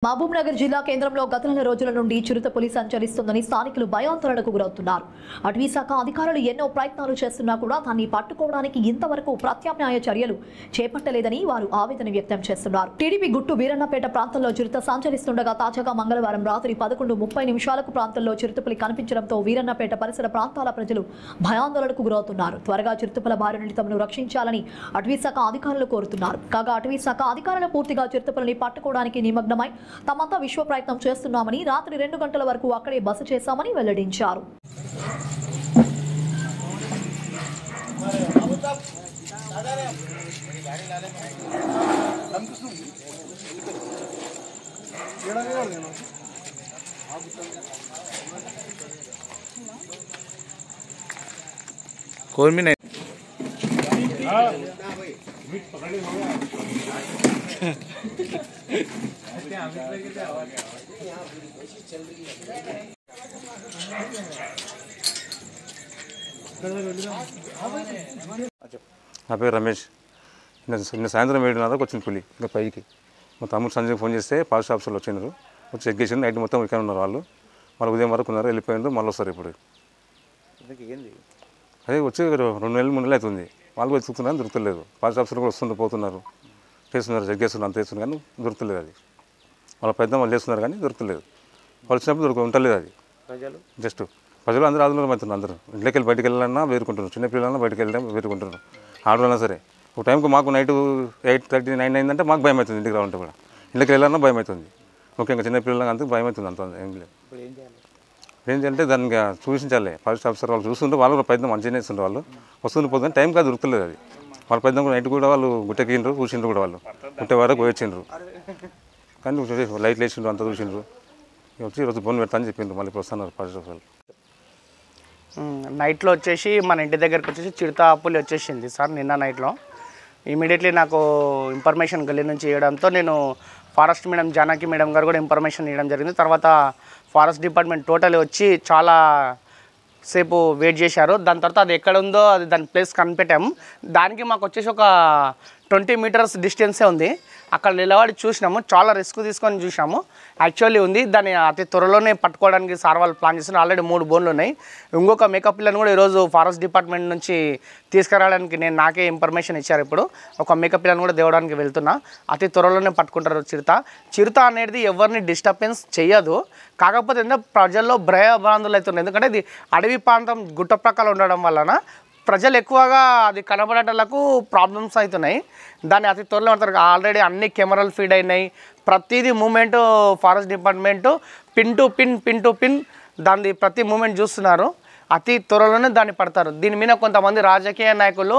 మహబూబ్ నగర్ జిల్లా కేంద్రంలో గత నెల రోజుల నుండి చిరుతపులి సంచరిస్తుందని స్థానికులు భయాందోళనకు గురవుతున్నారు. అటవీ శాఖ అధికారులు ఎన్నో ప్రయత్నాలు చేస్తున్నా కూడా దాన్ని పట్టుకోవడానికి ఇంతవరకు ప్రత్యామ్నాయ చర్యలు చేపట్టలేదని వారు ఆవేదన వ్యక్తం చేస్తున్నారు. టీడీపీ గుట్టు వీరన్నపేట ప్రాంతంలో చిరుత సంచరిస్తుండగా తాజాగా మంగళవారం రాత్రి 11:30 ప్రాంతంలో చిరుతపులి కనిపించడంతో వీరన్నపేట పరిసర ప్రాంతాల ప్రజలు భయాందోళనకు గురవుతున్నారు. త్వరగా చిరుతపుల బారి నుండి తమను రక్షించాలని అటవీ శాఖ అధికారులు కోరుతున్నారు. కాగా అటవీ శాఖ అధికారులు పూర్తిగా చిరుతపులిని పట్టుకోవడానికి నిమగ్నమై తమంతా విశ్వ ప్రయత్నం చేస్తున్నామని, రాత్రి 2 గంటల వరకు అక్కడే బస చేశామని వెల్లడించారు. నా పేరు రమేష్. నిన్న సాయంత్రం 7:30 వచ్చింది పులి ఇంకా పైకి. మా తమ్ముడు సంజయ్ ఫోన్ చేస్తే ఫారెస్ట్ ఆఫీసర్లు వచ్చినారు, వచ్చి చెక్ చేసి నైట్ మొత్తం ఇక్కడ ఉన్నారు వాళ్ళు. మళ్ళీ ఉదయం వరకు ఉన్నారు, వెళ్ళిపోయినారు, మళ్ళీ వస్తారు ఇప్పుడు. అదే వచ్చి 2 నెలలు 3 నెలలు అవుతుంది. వాళ్ళు వెతుకుతున్నారు, దొరుకుతలేదు. ఫారెస్ట్ ఆఫీసర్లు కూడా వస్తుంటే పోతున్నారు, చేస్తున్నారు, చెక్ చేస్తున్నారు, అంత చేస్తున్నారు కానీ దొరుకుతలేదు. అది వాళ్ళ పెద్ద వాళ్ళు చేస్తున్నారు కానీ దొరుకుతలేదు. వాళ్ళు వచ్చినప్పుడు ఉండలేదు. అది జస్ట్ ప్రజలు అందరూ ఆందోళన అవుతున్నారు. అందరూ ఇంట్లోకి వెళ్ళి బయటకు వెళ్ళాలన్నా వేరుకుంటున్నారు, చిన్నపిల్లలన్నా బయటకు వెళ్ళడం వేరుకుంటున్నారు, ఆడవాళ్ళన్నా సరే. ఒక టైంకి మాకు నైట్ 8:30, 9 అయిందంటే మాకు భయం అవుతుంది. ఇంటికి రావాలంటే కూడా ఇంట్లోకి వెళ్ళాలన్నా భయం అవుతుంది. ముఖ్యంగా చిన్నపిల్లలకి అంతా భయం అవుతుంది. అంత ఏం లేదు. ఏం చేయాలంటే దానికి చూసించాలి. ఫారెస్ట్ ఆఫీసర్ వాళ్ళు చూస్తుంటే వాళ్ళు కూడా ప్రయత్నం మంచిగా చేస్తుంటారు. వాళ్ళు వస్తుంది పోతుంది టైం కాదు, దొరుకుతలేదు. అది వాళ్ళ ప్రయత్నం కూడా నైట్ కూడా వాళ్ళు గుట్టెక్కిండ్రు, చూసిండ్రు కూడా. వాళ్ళు గుట్టే వరకు పోయొచ్చిండ్రు కానీ లైట్లు వేసిండ్రు, అంతా చూసిండ్రు. వచ్చి ఈరోజు ఫోన్ పెడతా అని చెప్పిండ్రు. మళ్ళీ ఇప్పుడు వస్తున్నారు ఫారెస్ట్ ఆఫీసర్. నైట్లో వచ్చేసి మన ఇంటి దగ్గరకు వచ్చేసి చిరుతపులి వచ్చేసింది సార్ నిన్న నైట్లో. ఇమీడియట్లీ నాకు ఇన్ఫర్మేషన్ గల్లీ నుంచి ఇవ్వడంతో నేను ఫారెస్ట్ మేడం జానకి మేడం గారు కూడా ఇన్ఫర్మేషన్ ఇవ్వడం జరిగింది. తర్వాత ఫారెస్ట్ డిపార్ట్మెంట్ టోటల్ వచ్చి చాలా సేపు వెయిట్ చేశారు. దాని తర్వాత అది ఎక్కడ ఉందో అది దాని ప్లేస్ కనిపెట్టాము. దానికి మాకు వచ్చేసి ఒక 20 మీటర్స్ డిస్టెన్సే ఉంది. అక్కడ నిలబడి చూసినాము, చాలా రిస్క్ తీసుకొని చూసాము. యాక్చువల్లీ ఉంది, దాన్ని అతి త్వరలోనే పట్టుకోవడానికి సార్ వాళ్ళు ప్లాన్ చేస్తున్నారు. ఆల్రెడీ 3 బోన్లు ఉన్నాయి. ఇంకొక మేకప్ పిల్లని కూడా ఈరోజు ఫారెస్ట్ డిపార్ట్మెంట్ నుంచి తీసుకురావడానికి నాకే ఇన్ఫర్మేషన్ ఇచ్చారు. ఇప్పుడు ఒక మేకప్ పిల్లని కూడా తేవడానికి వెళ్తున్నా. అతి త్వరలోనే పట్టుకుంటారు చిరుత అనేది ఎవరిని డిస్టర్బెన్స్ చేయదు. కాకపోతే ఏంటంటే ప్రజల్లో భయభ్రాంతులు అవుతున్నాయి. ఎందుకంటే ఇది అడవి ప్రాంతం గుట్ట ప్రక్కల ఉండడం వలన ప్రజలు ఎక్కువగా అది కనబడేటలకు ప్రాబ్లమ్స్ అవుతున్నాయి. దాన్ని అతి త్వరలో ఉంటారు. ఆల్రెడీ అన్ని కెమెరాలు ఫీడ్ అయినాయి. ప్రతిదీ moment forest department pin to pin దాన్ని ప్రతి మూమెంట్ చూస్తున్నారు. అతి త్వరలోనే దాన్ని పడతారు. దీని మీద కొంతమంది రాజకీయ నాయకులు